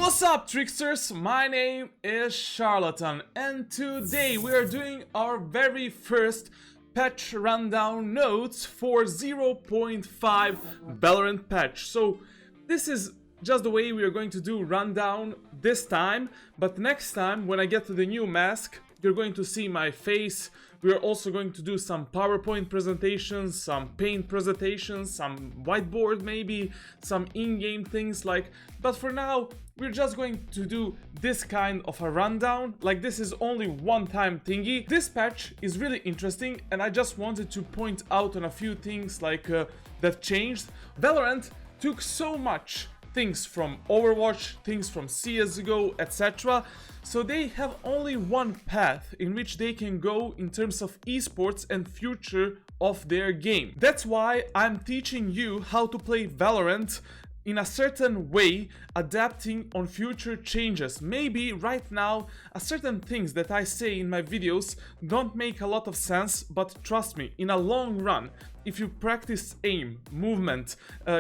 What's up, tricksters? My name is Charlatan, and today we are doing our very first patch rundown notes for 0.5 Valorant patch. So this is just the way we are going to do rundown this time, but next time when I get to the new mask, you're going to see my face. We are also going to do some PowerPoint presentations, some paint presentations, some whiteboard maybe, some in-game things like, but for now, we're just going to do this kind of a rundown. Like, this is only one-time thingy. This patch is really interesting, and I just wanted to point out on a few things like that changed. Valorant took so much things from Overwatch, things from CSGO, etc. So they have only one path in which they can go in terms of esports and future of their game. That's why I'm teaching you how to play Valorant in a certain way, adapting on future changes. Maybe right now, certain things that I say in my videos don't make a lot of sense, but trust me, in a long run, if you practice aim, movement,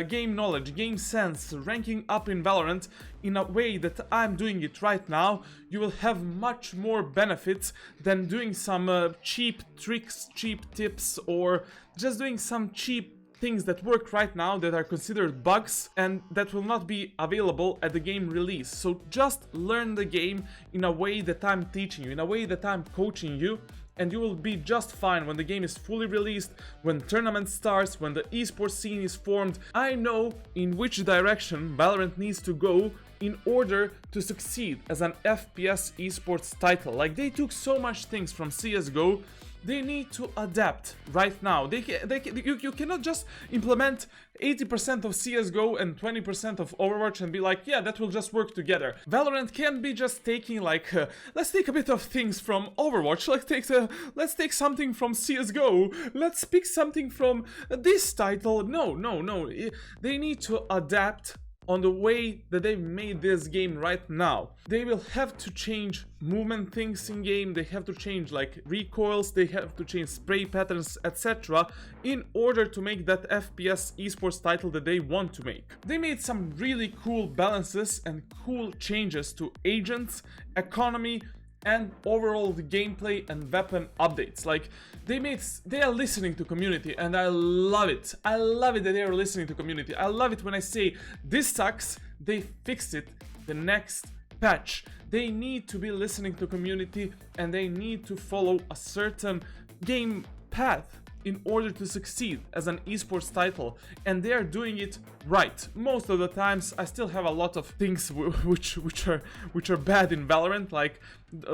game knowledge, game sense, ranking up in Valorant in a way that I'm doing it right now, you will have much more benefits than doing some cheap tricks, cheap tips, or just doing some cheap things that work right now that are considered bugs and that will not be available at the game release. So just learn the game in a way that I'm teaching you, in a way that I'm coaching you, and you will be just fine when the game is fully released, when tournament starts, when the esports scene is formed. I know in which direction Valorant needs to go in order to succeed as an FPS esports title. Like, they took so much things from CSGO. They need to adapt right now. You cannot just implement 80% of CSGO and 20% of Overwatch and be like, yeah, that will just work together. Valorant can't be just taking like, let's take a bit of things from Overwatch, let's take something from CSGO, let's pick something from this title. No. They need to adapt on the way that they made this game right now. They will have to change movement things in game, they have to change like recoils, they have to change spray patterns, etc. in order to make that FPS esports title that they want to make. They made some really cool balances and cool changes to agents, economy, and overall the gameplay and weapon updates. Like, they are listening to community, and I love it. I love it that they are listening to community. I love it when I say this sucks, they fixed it the next patch. They need to be listening to community, and they need to follow a certain game path in order to succeed as an esports title, and they are doing it right. Most of the times I still have a lot of things which are bad in Valorant. Like,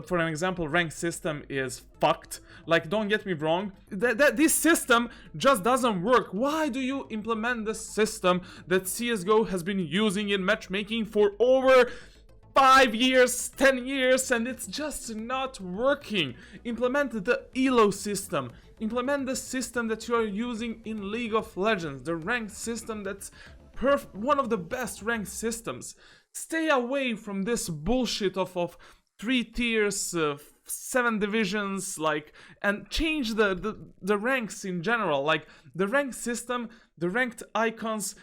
for an example, rank system is fucked. Like, don't get me wrong, this system just doesn't work. Why do you implement the system that CSGO has been using in matchmaking for over 5 years, 10 years, and it's just not working? Implement the elo system. Implement the system that you are using in League of Legends, the rank system that's one of the best ranked systems. Stay away from this bullshit of 3 tiers, 7 divisions, like, and change the ranks in general. Like, the rank system, the ranked icons,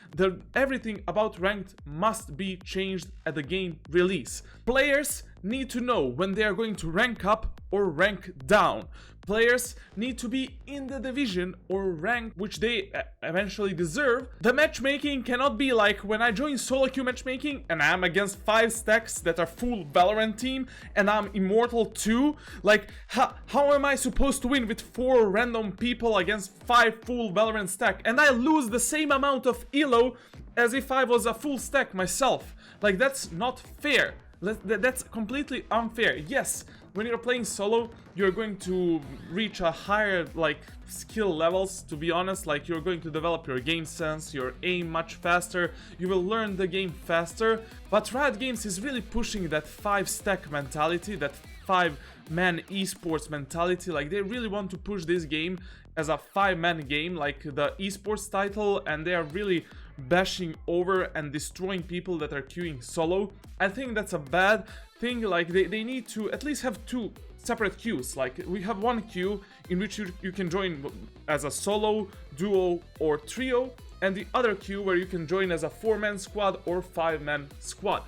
everything about ranked must be changed at the game release. Players need to know when they are going to rank up or rank down. Players need to be in the division or rank which they eventually deserve. The matchmaking cannot be like when I join solo queue matchmaking and I'm against 5 stacks that are full Valorant team and I'm immortal too. Like, how am I supposed to win with 4 random people against 5 full Valorant stack, and I lose the same amount of elo as if I was a full stack myself? Like, that's not fair. That's completely unfair. Yes, when you're playing solo, you're going to reach a higher like skill levels, to be honest. Like, you're going to develop your game sense, your aim much faster, you will learn the game faster. But Riot Games is really pushing that 5 stack mentality, that 5-man esports mentality. Like, they really want to push this game as a 5-man game, like the esports title, and they are really bashing over and destroying people that are queuing solo. I think that's a bad thing. Like, they need to at least have 2 separate queues. Like, we have one queue in which you can join as a solo, duo, or trio, and the other queue where you can join as a 4-man squad or 5-man squad.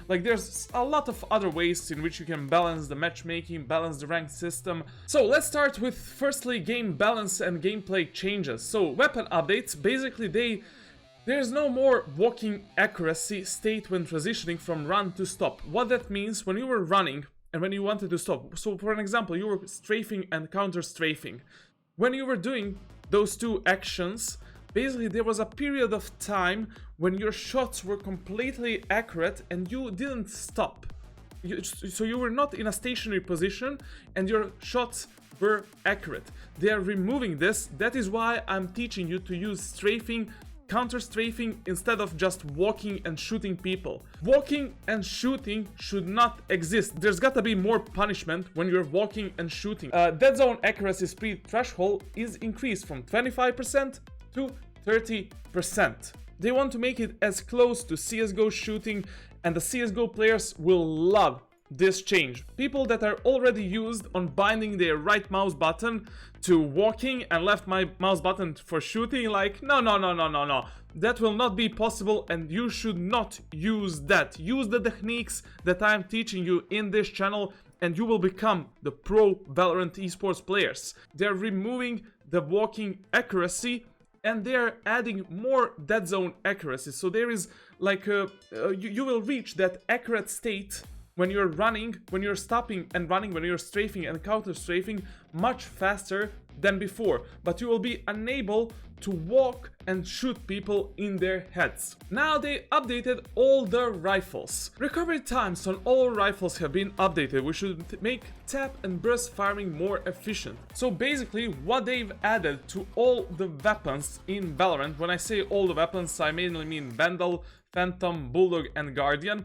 Like, there's a lot of other ways in which you can balance the matchmaking, balance the rank system. So let's start with firstly game balance and gameplay changes. So weapon updates, basically there's no more walking accuracy state when transitioning from run to stop. What that means, when you were running and when you wanted to stop, so for an example, you were strafing and counter strafing. When you were doing those two actions, basically there was a period of time when your shots were completely accurate and you didn't stop. So you were not in a stationary position and your shots were accurate. They are removing this. That is why I'm teaching you to use strafing, counter strafing instead of just walking and shooting people. Walking and shooting should not exist. There's gotta be more punishment when you're walking and shooting. Dead zone accuracy speed threshold is increased from 25% to 30%. They want to make it as close to CSGO shooting, and the CSGO players will love this change. People that are already used on binding their right mouse button to walking and left mouse button for shooting, like, no. That will not be possible, and you should not use that. Use the techniques that I'm teaching you in this channel, and you will become the pro Valorant esports players. They're removing the walking accuracy and they're adding more dead zone accuracy. So there is like you will reach that accurate state when you're running, when you're stopping and running, when you're strafing and counter strafing much faster than before, but you will be unable to walk and shoot people in their heads. Now they updated all the rifles. Recovery times on all rifles have been updated, which should make tap and burst firing more efficient. So basically what they've added to all the weapons in Valorant, when I say all the weapons, I mainly mean Vandal, Phantom, Bulldog and Guardian,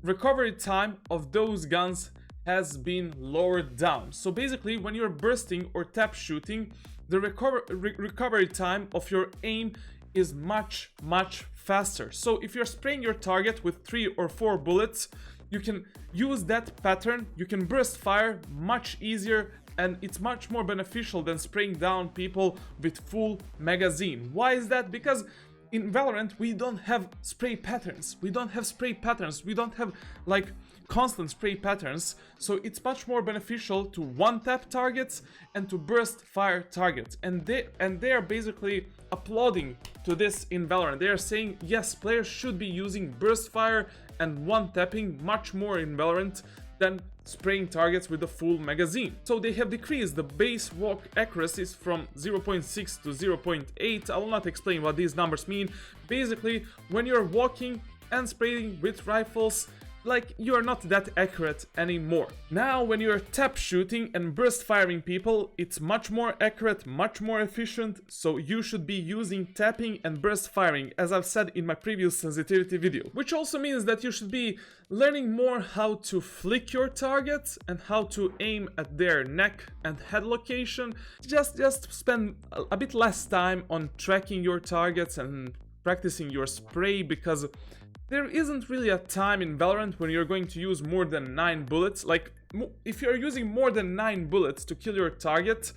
recovery time of those guns has been lowered down. So basically when you're bursting or tap shooting, the recovery time of your aim is much faster. So if you're spraying your target with 3 or 4 bullets, you can use that pattern, you can burst fire much easier, and it's much more beneficial than spraying down people with full magazine. Why is that? Because in Valorant we don't have spray patterns. We don't have like constant spray patterns, so it's much more beneficial to one-tap targets and to burst fire targets. And they are basically applauding to this in Valorant. They are saying yes, players should be using burst fire and one-tapping much more in Valorant than spraying targets with a full magazine. So they have decreased the base walk accuracies from 0.6 to 0.8. I will not explain what these numbers mean. Basically, when you're walking and spraying with rifles, like, you are not that accurate anymore. Now when you're tap shooting and burst firing people, it's much more accurate, much more efficient, so you should be using tapping and burst firing, as I've said in my previous sensitivity video. Which also means that you should be learning more how to flick your targets and how to aim at their neck and head location. Just spend a bit less time on tracking your targets and practicing your spray, because there isn't really a time in Valorant when you're going to use more than 9 bullets. Like, if you're using more than 9 bullets to kill your target,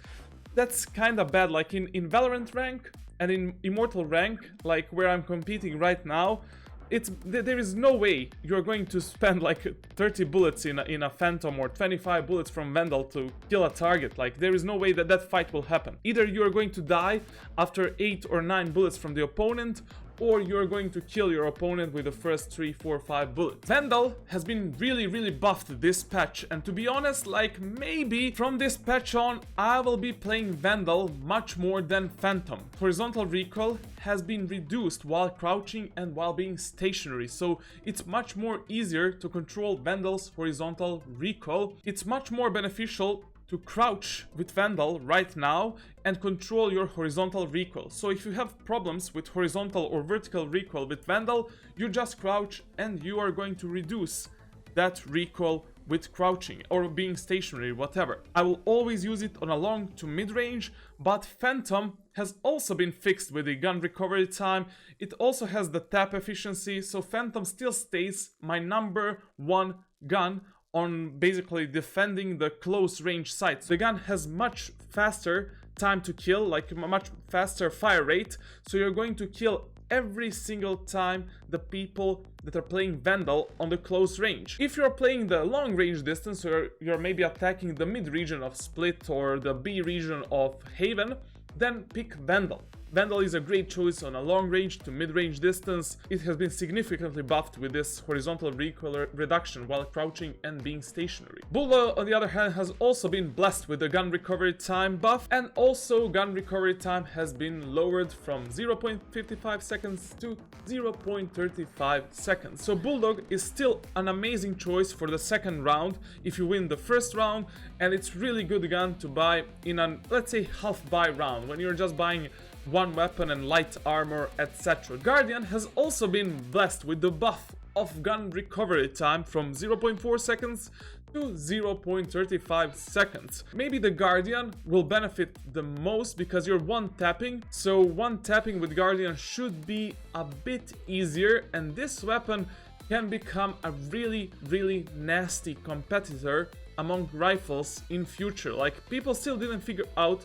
that's kinda bad. Like in Valorant rank and in Immortal rank, like where I'm competing right now, there is no way you're going to spend like 30 bullets in a Phantom or 25 bullets from Vandal to kill a target. Like, there is no way that that fight will happen. Either you're going to die after 8 or 9 bullets from the opponent, or you're going to kill your opponent with the first 3, 4, 5 bullets. Vandal has been really buffed this patch, and to be honest, like, maybe from this patch on I will be playing Vandal much more than Phantom. Horizontal recoil has been reduced while crouching and while being stationary, so it's much more easier to control Vandal's horizontal recoil. It's much more beneficial to crouch with Vandal right now and control your horizontal recoil. So if you have problems with horizontal or vertical recoil with Vandal, you just crouch and you are going to reduce that recoil with crouching or being stationary, whatever. I will always use it on a long to mid-range, but Phantom has also been fixed with the gun recovery time. It also has the tap efficiency, so Phantom still stays my number 1 gun on basically defending the close range sites. The gun has much faster time to kill, like much faster fire rate, so you're going to kill every single time the people that are playing Vandal on the close range. If you're playing the long range distance, or you're maybe attacking the mid region of Split or the B region of Haven, then pick Vandal. Vandal is a great choice on a long range to mid-range distance. It has been significantly buffed with this horizontal recoil reduction while crouching and being stationary. Bulldog, on the other hand, has also been blessed with the gun recovery time buff, and also gun recovery time has been lowered from 0.55 seconds to 0.35 seconds. So Bulldog is still an amazing choice for the second round if you win the first round, and it's really good gun to buy in an, let's say, half buy round when you're just buying one weapon and light armor, etc. Guardian has also been blessed with the buff of gun recovery time from 0.4 seconds to 0.35 seconds. Maybe the Guardian will benefit the most because you're one tapping, so one tapping with Guardian should be a bit easier, and this weapon can become a really nasty competitor among rifles in future. Like, people still didn't figure out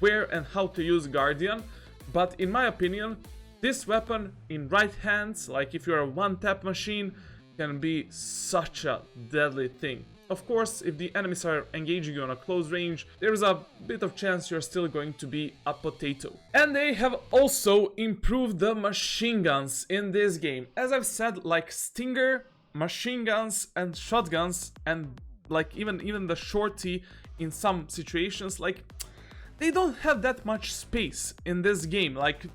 where and how to use Guardian, but in my opinion, this weapon in right hands, like if you're a one-tap machine, can be such a deadly thing. Of course, if the enemies are engaging you on a close range, there's a bit of chance you're still going to be a potato. And they have also improved the machine guns in this game. As I've said, like Stinger, machine guns and shotguns, and like even the shorty in some situations, like, they don't have that much space in this game. Like,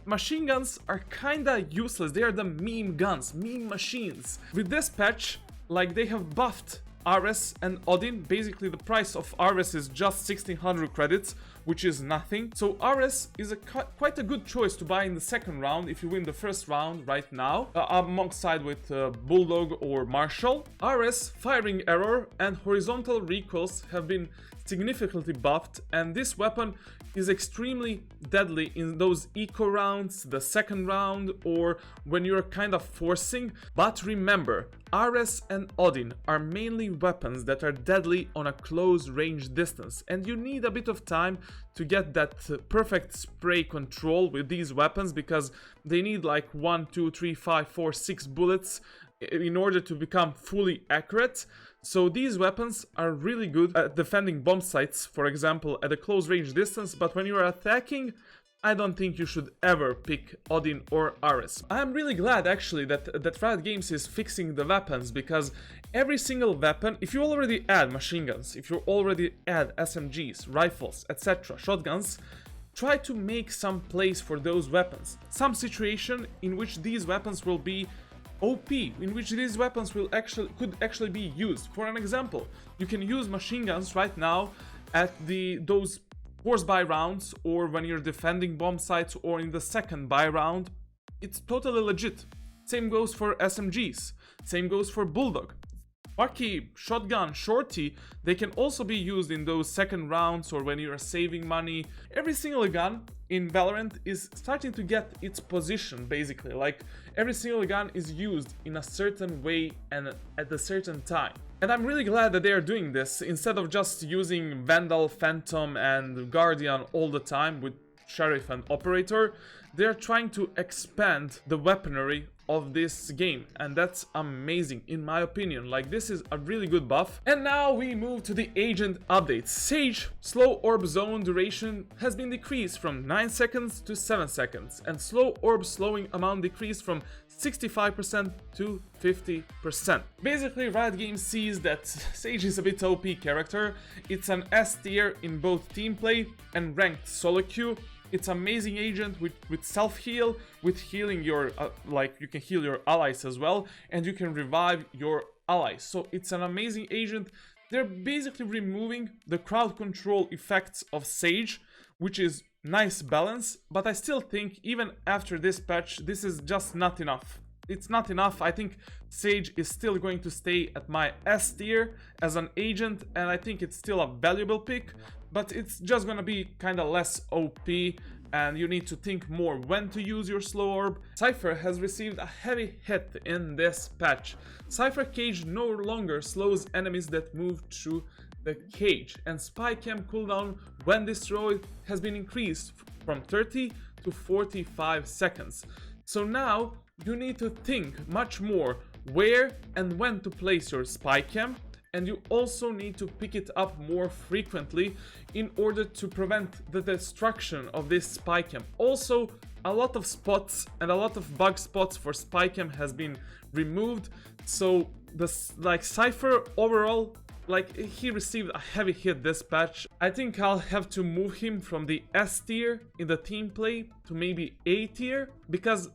machine guns are kinda useless. They are the meme guns, meme machines. With this patch, like, they have buffed RS and Odin. Basically, the price of RS is just 1600 credits, which is nothing. So RS is quite a good choice to buy in the second round if you win the first round right now, alongside with Bulldog or Marshall. RS, firing error, and horizontal recoils have been significantly buffed, and this weapon is extremely deadly in those eco rounds, the second round, or when you're kind of forcing. But remember, RS and Odin are mainly weapons that are deadly on a close range distance, and you need a bit of time to get that perfect spray control with these weapons, because they need like 1, 2, 3, 5, 4, 6 bullets in order to become fully accurate. So these weapons are really good at defending bomb sites, for example, at a close range distance, but when you are attacking, I don't think you should ever pick Odin or RS. I'm really glad actually that Riot Games is fixing the weapons, because every single weapon, if you already add machine guns, if you already add SMGs, rifles, etc., shotguns, try to make some place for those weapons. Some situation in which these weapons will be OP, in which these weapons could actually be used. For an example, you can use machine guns right now at those force buy rounds, or when you're defending bomb sites, or in the second buy round. It's totally legit. Same goes for SMGs, same goes for Bulldog. Bucky, shotgun, shorty, they can also be used in those second rounds or when you're saving money. Every single gun in Valorant is starting to get its position, basically. Like, every single gun is used in a certain way and at a certain time. And I'm really glad that they are doing this, instead of just using Vandal, Phantom and Guardian all the time with Sheriff and Operator. They're trying to expand the weaponry of this game, and that's amazing in my opinion. Like, this is a really good buff. And now we move to the agent updates. Sage slow orb zone duration has been decreased from 9 seconds to 7 seconds, and slow orb slowing amount decreased from 65% to 50%. Basically, Riot Games sees that Sage is a bit OP character. It's an S tier in both team play and ranked solo queue. It's amazing agent with self-heal, with healing your, like, you can heal your allies as well, and you can revive your allies. So it's an amazing agent. They're basically removing the crowd control effects of Sage, which is nice balance, but I still think even after this patch, this is just not enough. It's not enough. I think Sage is still going to stay at my S tier as an agent, and I think it's still a valuable pick, but it's just gonna be kind of less OP, and you need to think more when to use your slow orb. Cypher has received a heavy hit in this patch. Cypher cage no longer slows enemies that move through the cage, and spy cam cooldown when destroyed has been increased from 30 to 45 seconds. So now you need to think much more where and when to place your spy cam, and you also need to pick it up more frequently in order to prevent the destruction of this spy cam. Also, a lot of spots and a lot of bug spots for spy cam has been removed, so like Cypher overall, like, he received a heavy hit this patch. I think I'll have to move him from the S tier in the team play to maybe A tier, because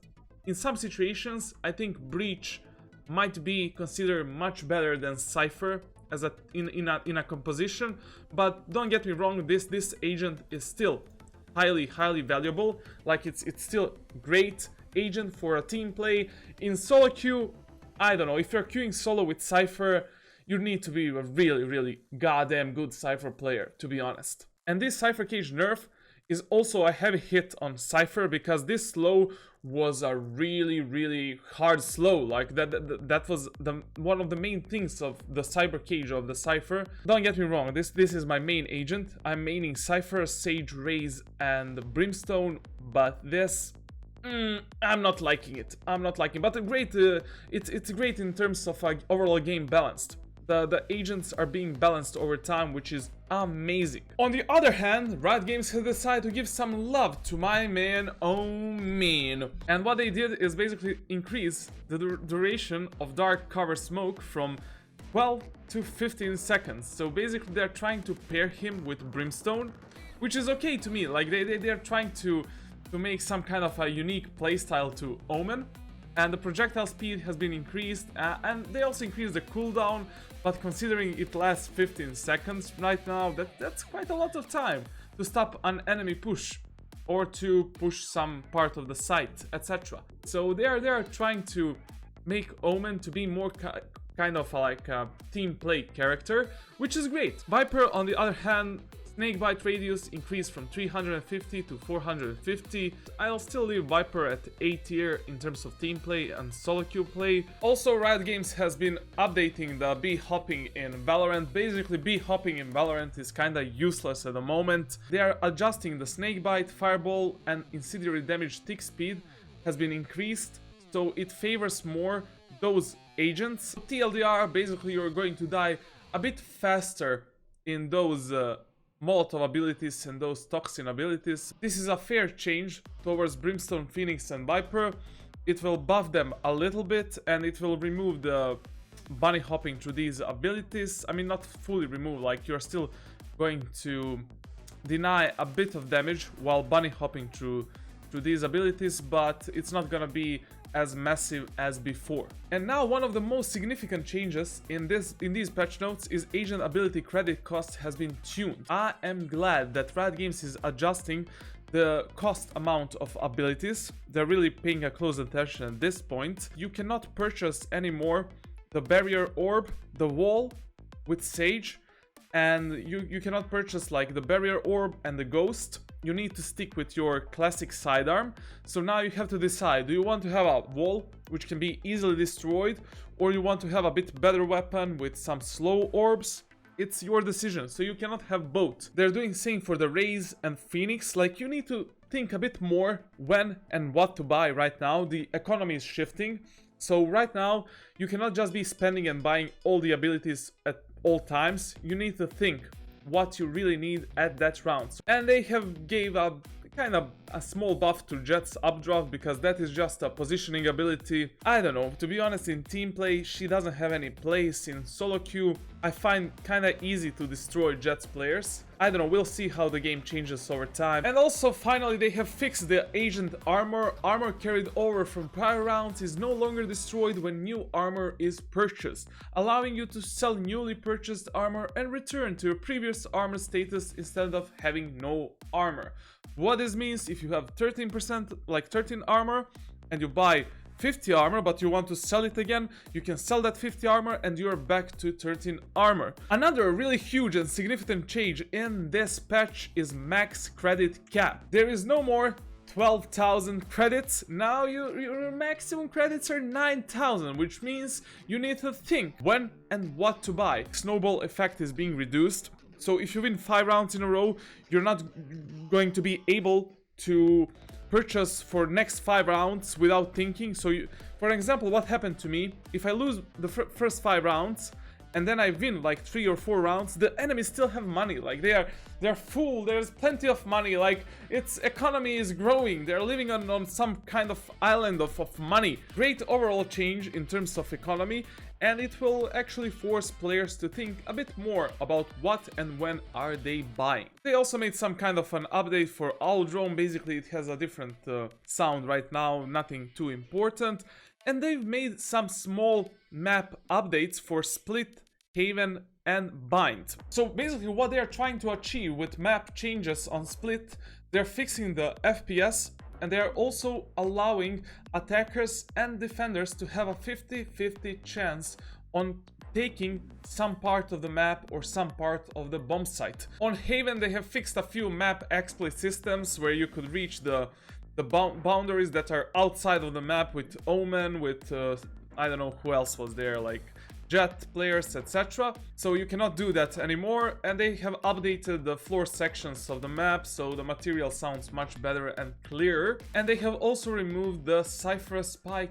in some situations I think Breach might be considered much better than Cypher as in a composition. But don't get me wrong, this agent is still highly valuable. Like, it's still great agent for a team play. In solo queue, I don't know, if you're queuing solo with Cypher, you need to be a really goddamn good Cypher player, to be honest. And this Cypher Cage nerf is also a heavy hit on Cypher, because this slow was a really hard slow. Like, that was one of the main things of the Cypher Cage of the Cypher. Don't get me wrong, this is my main agent. I'm maining Cypher, Sage, Raze, and Brimstone, but this, I'm not liking it. But it's great in terms of overall game balanced. The agents are being balanced over time, which is amazing. On the other hand, Riot Games has decided to give some love to my man Odin. And what they did is basically increase the duration of dark cover smoke from 12 to 15 seconds. So basically they're trying to pair him with Brimstone, which is okay to me. Like, they're trying to make some kind of a unique playstyle to Omen. And the projectile speed has been increased, and they also increased the cooldown, but considering it lasts 15 seconds right now, that's quite a lot of time to stop an enemy push or to push some part of the site, etc. So they are trying to make Omen to be more kind of like a team play character, which is great. Viper, on the other hand, snakebite radius increased from 350 to 450. I'll still leave Viper at A tier in terms of team play and solo queue play. Also, Riot Games has been updating the bee hopping in Valorant. Basically, bee hopping in Valorant is kinda useless at the moment. They are adjusting the snakebite, fireball, and incendiary damage tick speed has been increased, so it favors more those agents. TLDR, basically you're going to die a bit faster in those Molotov abilities and those Toxin abilities. This is a fair change towards Brimstone, Phoenix, and Viper. It will buff them a little bit, and it will remove the bunny hopping through these abilities. I mean, not fully remove, like, you're still going to deny a bit of damage while bunny hopping through these abilities, but it's not gonna be as massive as before. And now one of the most significant changes in these patch notes is agent ability credit cost has been tuned. I am glad that Riot Games is adjusting the cost amount of abilities. They're really paying a close attention at this point. You cannot purchase anymore the barrier orb, the wall with Sage, and you cannot purchase like the barrier orb and the ghost. You need to stick with your classic sidearm. So now you have to decide, do you want to have a wall which can be easily destroyed, or you want to have a bit better weapon with some slow orbs? It's your decision, so you cannot have both. They're doing same for the Raze and Phoenix. Like, you need to think a bit more when and what to buy right now. The economy is shifting, so right now you cannot just be spending and buying all the abilities at all times. You need to think what you really need at that round. And they have gave a kind of a small buff to Jett's updraft, because that is just a positioning ability. I don't know, to be honest, in team play she doesn't have any place. In solo queue I find kinda easy to destroy Jett's players. I don't know, we'll see how the game changes over time. And also finally they have fixed the agent armor. Armor carried over from prior rounds is no longer destroyed when new armor is purchased, allowing you to sell newly purchased armor and return to your previous armor status instead of having no armor. What this means, if you have 13%, like 13 armor, and you buy 50 armor, but you want to sell it again, you can sell that 50 armor and you're back to 13 armor. Another really huge and significant change in this patch is max credit cap. There is no more 12,000 credits. Now your maximum credits are 9,000, which means you need to think when and what to buy. Snowball effect is being reduced. So if you win 5 rounds in a row, you're not going to be able to purchase for next 5 rounds without thinking. So for example, what happened to me, if I lose the first 5 rounds and then I win like 3 or 4 rounds, the enemies still have money. Like they're full, there's plenty of money, like its economy is growing, they're living on some kind of island of money. Great overall change in terms of economy, and it will actually force players to think a bit more about what and when are they buying. They also made some kind of an update for Aldrome. Basically it has a different sound right now, nothing too important. And they've made some small map updates for Split, Haven and Bind. So basically what they are trying to achieve with map changes on Split, they're fixing the FPS, and they are also allowing attackers and defenders to have a 50-50 chance on taking some part of the map or some part of the bomb site. On Haven they have fixed a few map exploit systems where you could reach the boundaries that are outside of the map with Omen, with I don't know who else was there, like Jet players, etc. So you cannot do that anymore, and they have updated the floor sections of the map so the material sounds much better and clearer. And they have also removed the Cypher spy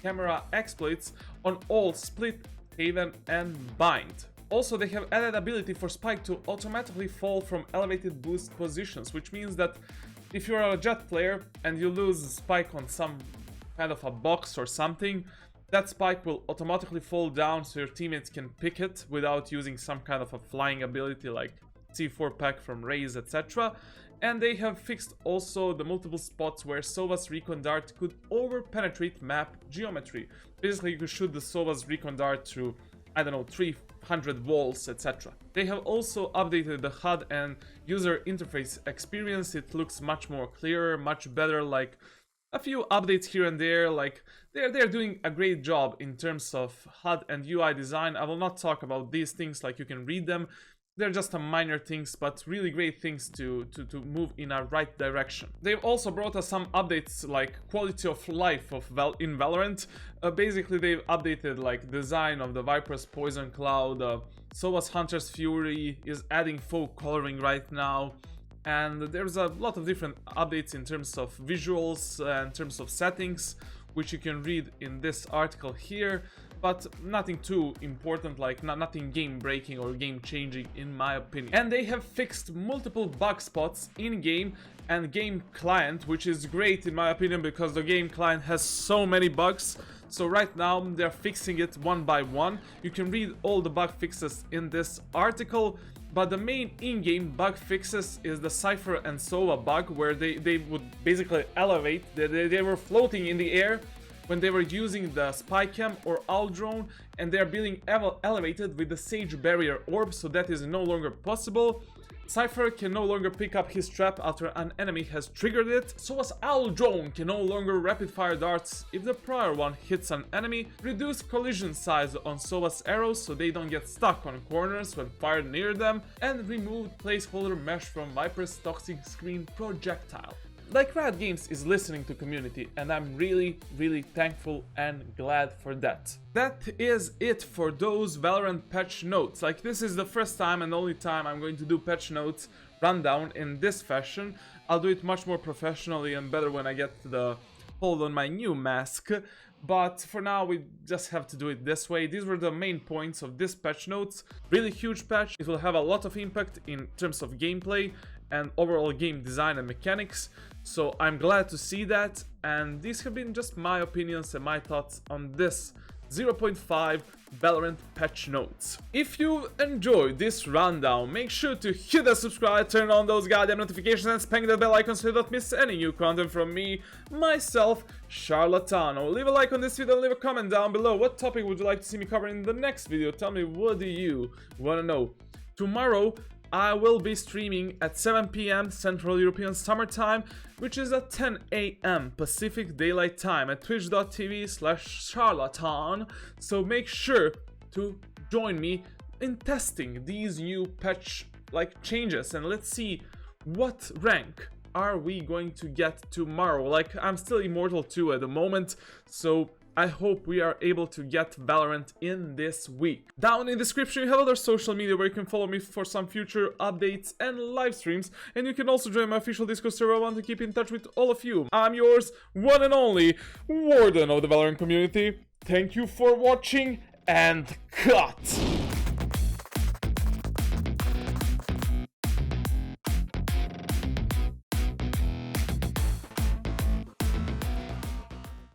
camera exploits on all Split, Haven and Bind. Also, they have added ability for Spike to automatically fall from elevated boost positions, which means that if you're a Jet player and you lose Spike on some kind of a box or something, that Spike will automatically fall down so your teammates can pick it without using some kind of a flying ability like C4 pack from Raze, etc. And they have fixed also the multiple spots where Sova's Recon Dart could over-penetrate map geometry. Basically, you could shoot the Sova's Recon Dart through, I don't know, 300 walls, etc. They have also updated the HUD and user interface experience. It looks much more clearer, much better, like a few updates here and there. Like they're doing a great job in terms of HUD and UI design. I will not talk about these things, like you can read them. They're just a minor things, but really great things to move in a right direction. They've also brought us some updates like quality of life in Valorant. Basically, they've updated like design of the Viper's Poison Cloud. Sova's Hunter's Fury is adding faux coloring right now. And there's a lot of different updates in terms of visuals, in terms of settings, which you can read in this article here. But nothing too important, like nothing game breaking or game changing in my opinion. And they have fixed multiple bug spots in game and game client, which is great in my opinion because the game client has so many bugs. So right now they're fixing it one by one. You can read all the bug fixes in this article, but the main in-game bug fixes is the Cypher and Sova bug, where they would basically elevate, they were floating in the air when they were using the spy cam or owl drone, and they're being elevated with the Sage Barrier Orb, so that is no longer possible. Cypher can no longer pick up his trap after an enemy has triggered it, so as owl drone can no longer rapid fire darts if the prior one hits an enemy. Reduce collision size on Sova's arrows so they don't get stuck on corners when fired near them, and remove placeholder mesh from Viper's toxic screen projectile. Like, Riot Games is listening to community, and I'm really thankful and glad for that. That is it for those Valorant patch notes. Like, this is the first time and only time I'm going to do patch notes rundown in this fashion. I'll do it much more professionally and better when I get the hold on my new mask. But for now, we just have to do it this way. These were the main points of this patch notes. Really huge patch. It will have a lot of impact in terms of gameplay and overall game design and mechanics. So I'm glad to see that, and these have been just my opinions and my thoughts on this 0.5 Valorant patch notes. If you enjoyed this rundown, make sure to hit the subscribe, turn on those goddamn notifications and spank that bell icon so you don't miss any new content from me, myself, Charlatano. Leave a like on this video and leave a comment down below. What topic would you like to see me cover in the next video? Tell me, what do you want to know? Tomorrow I will be streaming at 7 PM Central European Summer Time, which is at 10 AM Pacific Daylight Time at twitch.tv/charlatan. So make sure to join me in testing these new patch changes, and let's see what rank are we going to get tomorrow. Like, I'm still Immortal 2 at the moment, so I hope we are able to get Valorant in this week. Down in the description you have other social media where you can follow me for some future updates and live streams, and you can also join my official Discord server. I want to keep in touch with all of you. I'm yours, one and only, Warden of the Valorant community. Thank you for watching, and cut!